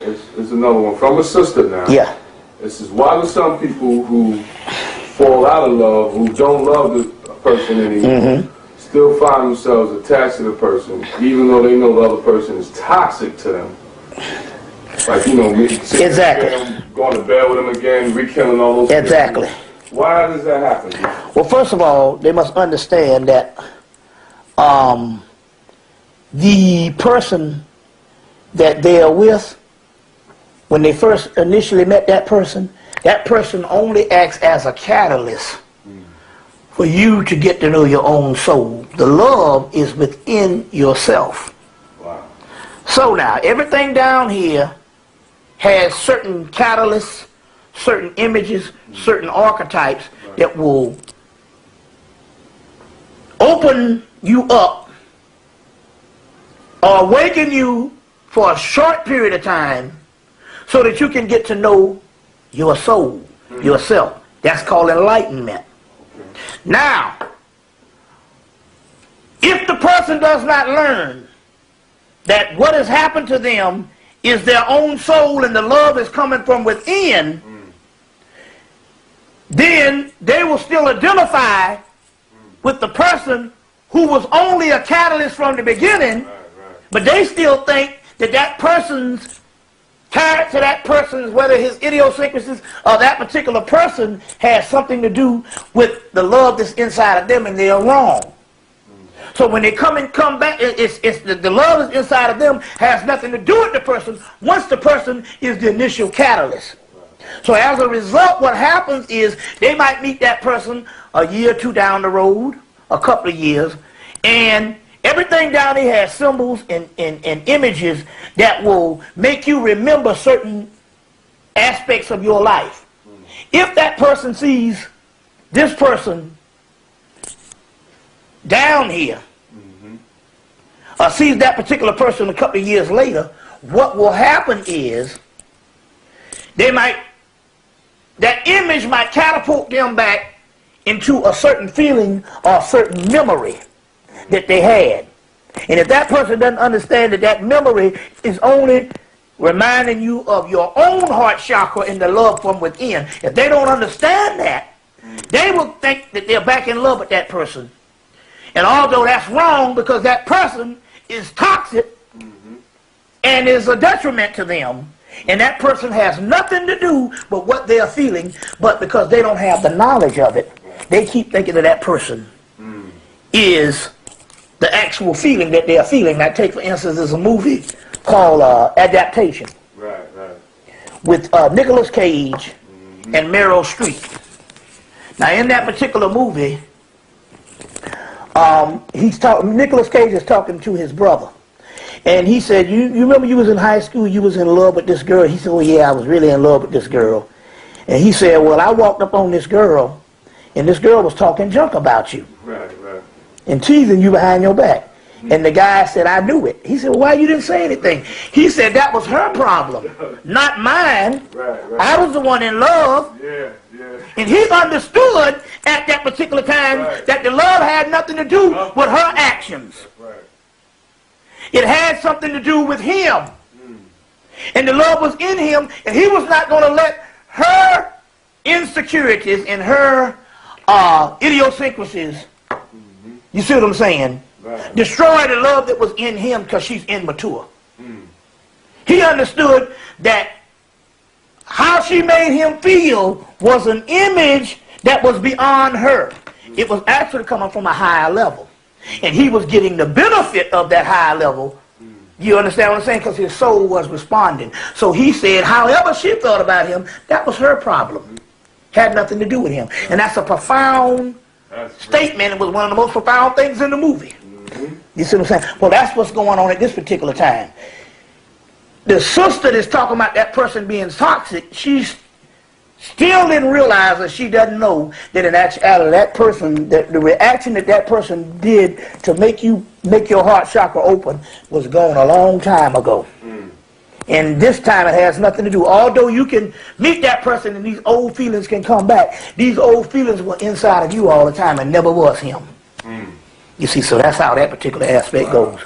It's another one from a sister now. Yeah. It says, why do some people who fall out of love, who don't love the person anymore, still find themselves attached to the person, even though they know the other person is toxic to them? Like, you know, exactly. Going to bed with them again, rekindling all those exactly. things. Why does that happen? Well, first of all, they must understand that the person that they are with, when they first initially met that person only acts as a catalyst for you to get to know your own soul. The love is within yourself. Wow. So now, everything down here has certain catalysts, certain images, certain archetypes that will open you up or awaken you for a short period of time so that you can get to know your soul, yourself. That's called enlightenment. Now, if the person does not learn that what has happened to them is their own soul and the love is coming from within, then they will still identify with the person who was only a catalyst from the beginning, but they still think that that person's character, that person's, whether his idiosyncrasies or that particular person has something to do with the love that's inside of them, and they are wrong. So when they come back, it's the love that's inside of them has nothing to do with the person once the person is the initial catalyst. So as a result, what happens is they might meet that person a year or two down the road, a couple of years, and everything down here has symbols and images that will make you remember certain aspects of your life. If that person sees this person down here, or sees that particular person a couple of years later, what will happen is that image might catapult them back into a certain feeling or a certain memory that they had. And if that person doesn't understand that that memory is only reminding you of your own heart chakra and the love from within, if they don't understand that, they will think that they're back in love with that person. And although that's wrong, because that person is toxic and is a detriment to them, and that person has nothing to do with what they're feeling, but because they don't have the knowledge of it, they keep thinking that that person is the actual feeling that they're feeling. Now take, for instance, there's a movie called Adaptation. Right. With Nicolas Cage and Meryl Streep. Now in that particular movie, Nicolas Cage is talking to his brother. And he said, you remember you was in high school, you was in love with this girl? He said, well, yeah, I was really in love with this girl. And he said, well, I walked up on this girl, and this girl was talking junk about you. Right. And teasing you behind your back. And the guy said, I knew it. He said, well, why you didn't say anything? He said, that was her problem, not mine. Right. I was the one in love. Yeah. And he understood at that particular time that the love had nothing to do with her actions. Right. It had something to do with him. And the love was in him, and he was not going to let her insecurities and her idiosyncrasies, you see what I'm saying, destroy the love that was in him, because she's immature. He understood that how she made him feel was an image that was beyond her. It was actually coming from a higher level. And he was getting the benefit of that higher level. You understand what I'm saying? Because his soul was responding. So he said, however she thought about him, that was her problem. Had nothing to do with him. And that's a profound statement. It was one of the most profound things in the movie. You see what I'm saying? Well, that's what's going on at this particular time. The sister that's talking about that person being toxic, she's still didn't realize, that she doesn't know that in actuality that person, the reaction that person did to make your heart chakra open was gone a long time ago. And this time it has nothing to do. Although you can meet that person and these old feelings can come back, these old feelings were inside of you all the time and never was him. You see, so that's how that particular aspect goes.